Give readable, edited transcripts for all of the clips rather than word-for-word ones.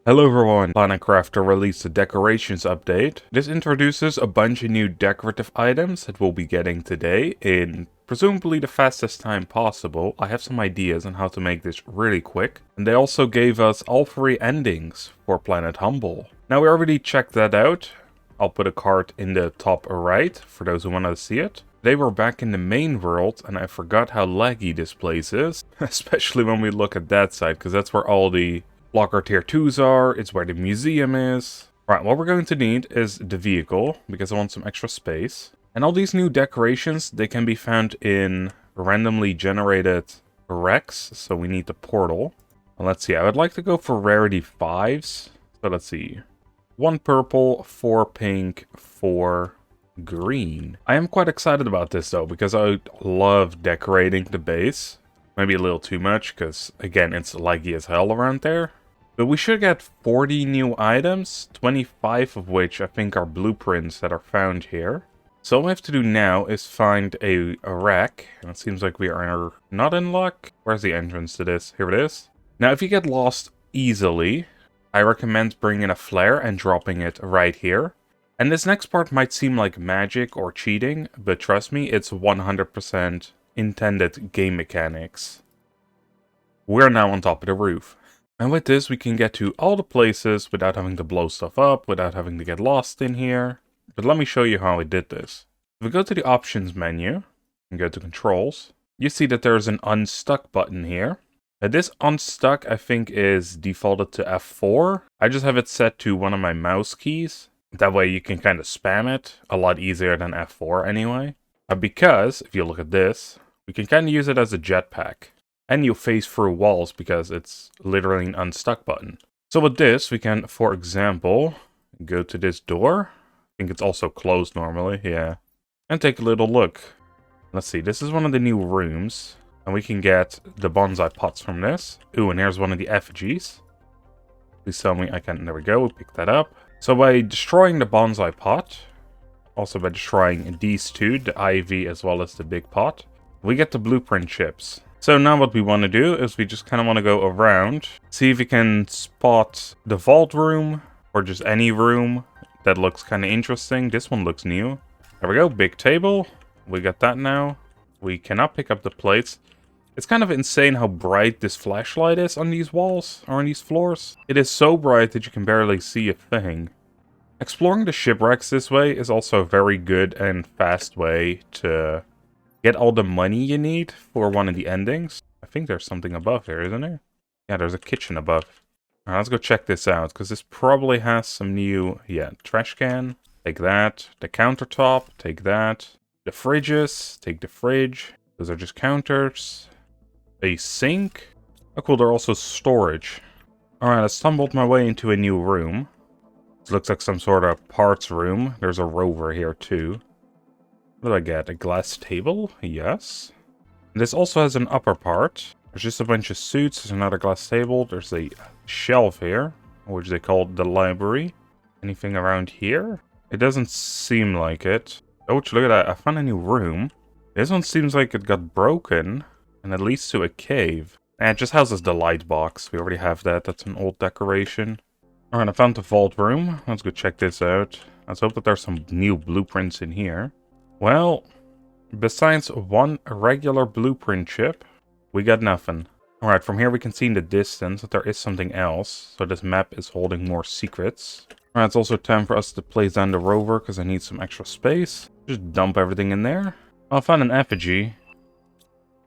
Hello everyone, Planetcrafter released a decorations update. This introduces a bunch of new decorative items that we'll be getting today in presumably the fastest time possible. I have some ideas on how to make this really quick. And they also gave us all 3 endings for Planet Humble. Now we already checked that out. I'll put a card in the top right for those who want to see it. They were back in the main world and I forgot how laggy this place is. Especially when we look at that side, because that's where all the Blocker Tier 2s are, it's where the museum is. Right, what we're going to need is the vehicle, because I want some extra space. And all these new decorations, they can be found in randomly generated wrecks, so we need the portal. And let's see, I would like to go for rarity 5s. So let's see. 1 purple, 4 pink, 4 green. I am quite excited about this though, because I love decorating the base. Maybe a little too much, because again, it's laggy as hell around there. But we should get 40 new items, 25 of which I think are blueprints that are found here. So all we have to do now is find a wreck, and it seems like we are not in luck. Where's the entrance to this? Here it is. Now if you get lost easily, I recommend bringing a flare and dropping it right here. And this next part might seem like magic or cheating, but trust me, it's 100% intended game mechanics. We're now on top of the roof. And with this, we can get to all the places without having to blow stuff up, without having to get lost in here. But let me show you how I did this. If we go to the options menu and go to controls, you see that there's an unstuck button here. Now this unstuck, I think, is defaulted to F4. I just have it set to one of my mouse keys. That way you can kind of spam it a lot easier than F4 anyway. Because, if you look at this, we can kind of use it as a jetpack. And you phase through walls because it's literally an unstuck button. So with this, we can, for example, go to this door. I think it's also closed normally, yeah. And take a little look. Let's see, this is one of the new rooms. And we can get the bonsai pots from this. Ooh, and here's one of the effigies. Please tell me I can, there we go, pick that up. So by destroying the bonsai pot, also by destroying these two, the ivy as well as the big pot, we get the blueprint chips. So now what we want to do is we just kind of want to go around, see if we can spot the vault room, or just any room that looks kind of interesting. This one looks new. There we go, big table. We got that now. We cannot pick up the plates. It's kind of insane how bright this flashlight is on these walls, or on these floors. It is so bright that you can barely see a thing. Exploring the shipwrecks this way is also a very good and fast way to get all the money you need for one of the endings. I think there's something above here, isn't there? Yeah, there's a kitchen above. Alright, let's go check this out, because this probably has some new, trash can. Take that. The countertop, take that. The fridges, take the fridge. Those are just counters. A sink. Oh cool, they're also storage. Alright, I stumbled my way into a new room. This looks like some sort of parts room. There's a rover here too. What do I get? A glass table? Yes. This also has an upper part. There's just a bunch of suits. There's another glass table. There's a shelf here, which they call the library. Anything around here? It doesn't seem like it. Oh, look at that. I found a new room. This one seems like it got broken, and it leads to a cave. And it just houses the light box. We already have that. That's an old decoration. Alright, I found the vault room. Let's go check this out. Let's hope that there's some new blueprints in here. Well, besides one regular blueprint chip, we got nothing. Alright, from here we can see in the distance that there is something else. So this map is holding more secrets. Alright, it's also time for us to place down the rover because I need some extra space. Just dump everything in there. I found an effigy.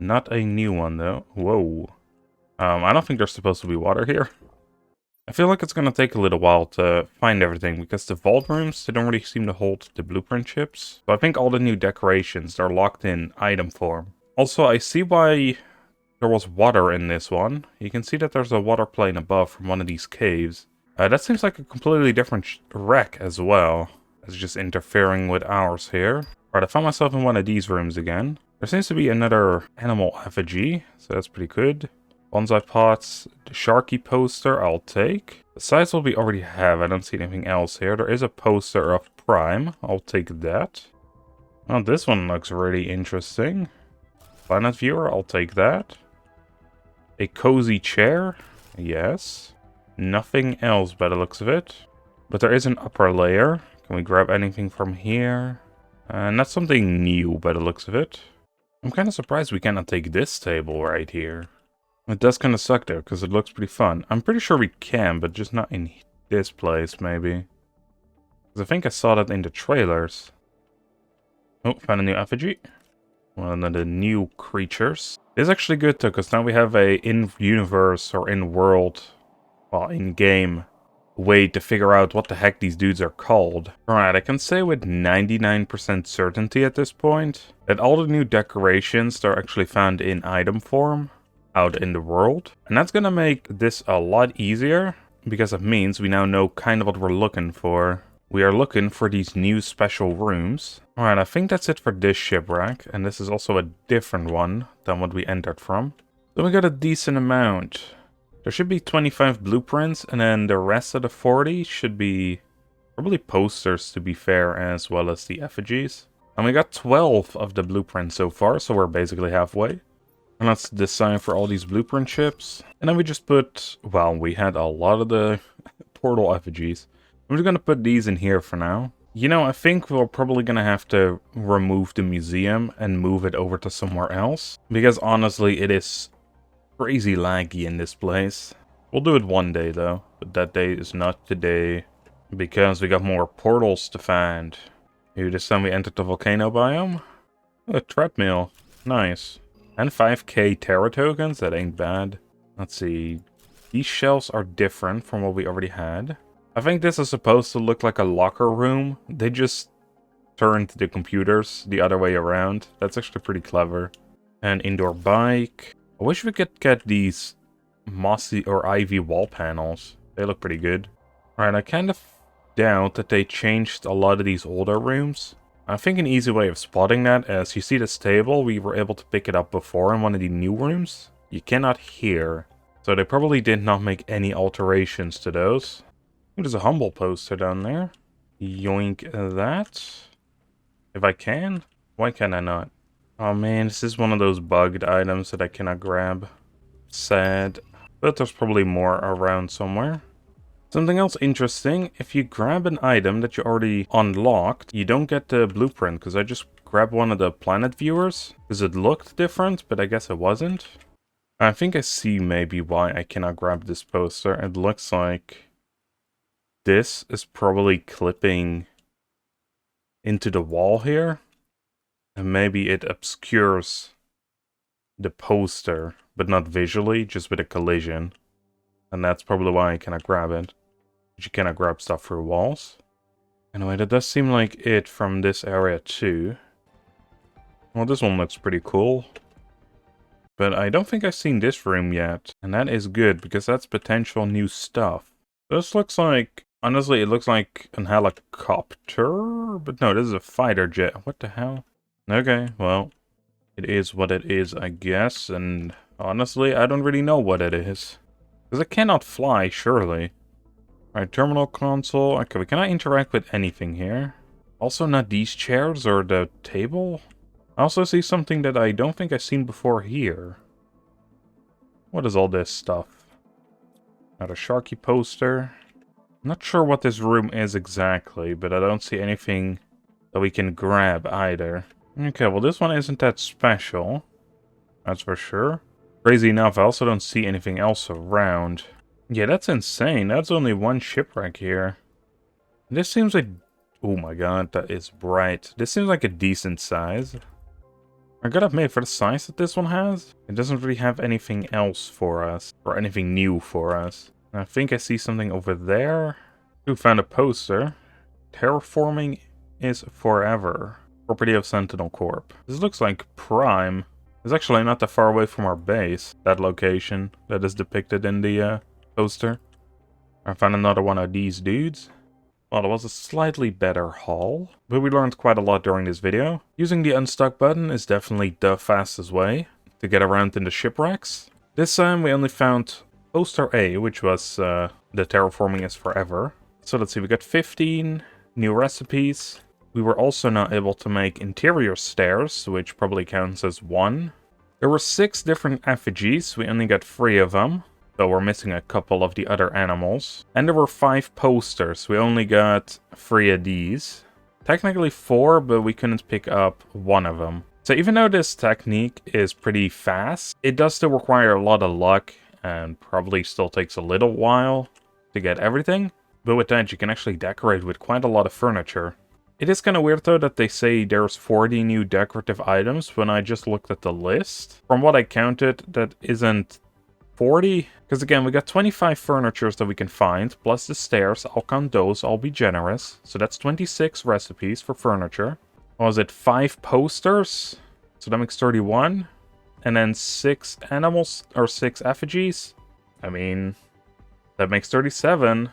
Not a new one though. Whoa. I don't think there's supposed to be water here. I feel like it's going to take a little while to find everything, because the vault rooms, they don't really seem to hold the blueprint chips. So I think all the new decorations, they're locked in item form. Also, I see why there was water in this one. You can see that there's a water plane above from one of these caves. That seems like a completely different wreck as well. It's just interfering with ours here. Alright, I found myself in one of these rooms again. There seems to be another animal effigy, so that's pretty good. Bonsai pots, the Sharky poster I'll take. Besides what we already have, I don't see anything else here. There is a poster of Prime, I'll take that. Oh, this one looks really interesting. Planet viewer, I'll take that. A cozy chair, yes. Nothing else by the looks of it. But there is an upper layer. Can we grab anything from here? Not something new by the looks of it. I'm kind of surprised we cannot take this table right here. It does kind of suck though, because it looks pretty fun. I'm pretty sure we can, but just not in this place, maybe. Because I think I saw that in the trailers. Oh, found a new effigy. One of the new creatures. It's actually good though, because now we have a in-universe or in-world, well, in-game way to figure out what the heck these dudes are called. Alright, I can say with 99% certainty at this point that all the new decorations are actually found in item form out in the world. And that's gonna make this a lot easier, because it means we now know kind of what we're looking for. We are looking for these new special rooms. Alright, I think that's it for this shipwreck, and this is also a different one than what we entered from. Then we got a decent amount. There should be 25 blueprints, and then the rest of the 40 should be probably posters, to be fair, as well as the effigies. And we got 12 of the blueprints so far, so we're basically halfway. And let's decide for all these blueprint ships. And then we just put, well, we had a lot of the portal effigies. I'm just gonna put these in here for now. You know, I think we're probably gonna have to remove the museum and move it over to somewhere else. Because honestly, it is crazy laggy in this place. We'll do it one day though, but that day is not today. Because we got more portals to find. Here, this time we entered the volcano biome. Oh, a treadmill. Nice. And 5k Terra tokens, that ain't bad. Let's see. These shelves are different from what we already had. I think this is supposed to look like a locker room. They just turned the computers the other way around. That's actually pretty clever. An indoor bike. I wish we could get these mossy or ivy wall panels. They look pretty good. Alright, I kind of doubt that they changed a lot of these older rooms. I think an easy way of spotting that, as you see this table, we were able to pick it up before in one of the new rooms. You cannot hear. So they probably did not make any alterations to those. There's a humble poster down there. Yoink that. If I can? Why can I not? Oh man, this is one of those bugged items that I cannot grab. Sad. But there's probably more around somewhere. Something else interesting, if you grab an item that you already unlocked, you don't get the blueprint, because I just grabbed one of the planet viewers, because it looked different, but I guess it wasn't. I think I see maybe why I cannot grab this poster. It looks like this is probably clipping into the wall here, and maybe it obscures the poster, but not visually, just with a collision. And that's probably why I cannot grab it. You cannot grab stuff through walls. Anyway, that does seem like it from this area too. Well, this one looks pretty cool. But I don't think I've seen this room yet. And that is good, because that's potential new stuff. This looks like, honestly, it looks like an helicopter. But no, this is a fighter jet. What the hell? Okay, well, it is what it is, I guess. And honestly, I don't really know what it is. Because it cannot fly, surely. Alright, terminal console. Okay, we cannot interact with anything here. Also not these chairs or the table. I also see something that I don't think I've seen before here. What is all this stuff? Not a Sharky poster. I'm not sure what this room is exactly, but I don't see anything that we can grab either. Okay, well this one isn't that special. That's for sure. Crazy enough, I also don't see anything else around. Yeah, that's insane. That's only one shipwreck here. This seems like... Oh my god, that is bright. This seems like a decent size. I gotta admit, for the size that this one has, it doesn't really have anything else for us. Or anything new for us. I think I see something over there. Ooh, found a poster. Terraforming is forever. Property of Sentinel Corp. This looks like Prime. It's actually not that far away from our base, that location that is depicted in the poster. I found another one of these dudes. Well, it was a slightly better haul, but we learned quite a lot during this video. Using the unstuck button is definitely the fastest way to get around in the shipwrecks. This time we only found poster A, which was the terraforming is forever. So let's see, we got 15 new recipes. We were also not able to make interior stairs, which probably counts as 1. There were 6 different effigies, we only got 3 of them. So we're missing a couple of the other animals. And there were 5 posters. We only got 3 of these. Technically 4, but we couldn't pick up 1 of them. So even though this technique is pretty fast, it does still require a lot of luck and probably still takes a little while to get everything. But with that, you can actually decorate with quite a lot of furniture. It is kind of weird though that they say there's 40 new decorative items when I just looked at the list. From what I counted, that isn't 40. Because again, we got 25 furnitures that we can find, plus the stairs. I'll count those, I'll be generous. So that's 26 recipes for furniture. What was it, 5 posters? So that makes 31. And then 6 animals, or 6 effigies. I mean, that makes 37.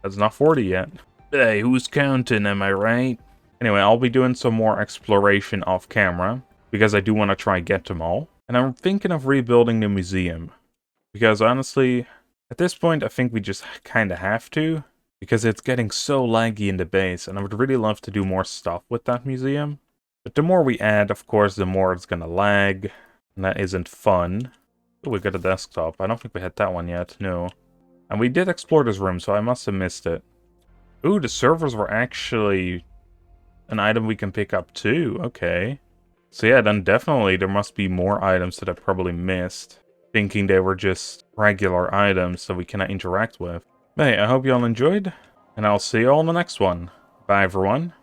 That's not 40 yet. Hey, who's counting, am I right? Anyway, I'll be doing some more exploration off camera, because I do want to try get them all. And I'm thinking of rebuilding the museum. Because honestly, at this point, I think we just kind of have to. Because it's getting so laggy in the base, and I would really love to do more stuff with that museum. But the more we add, of course, the more it's gonna lag. And that isn't fun. Oh, we got a desktop. I don't think we had that one yet, no. And we did explore this room, so I must have missed it. Ooh, the servers were actually an item we can pick up too. Okay. So yeah, then definitely there must be more items that I probably missed. Thinking they were just regular items that we cannot interact with. But hey, I hope you all enjoyed. And I'll see you all in the next one. Bye everyone.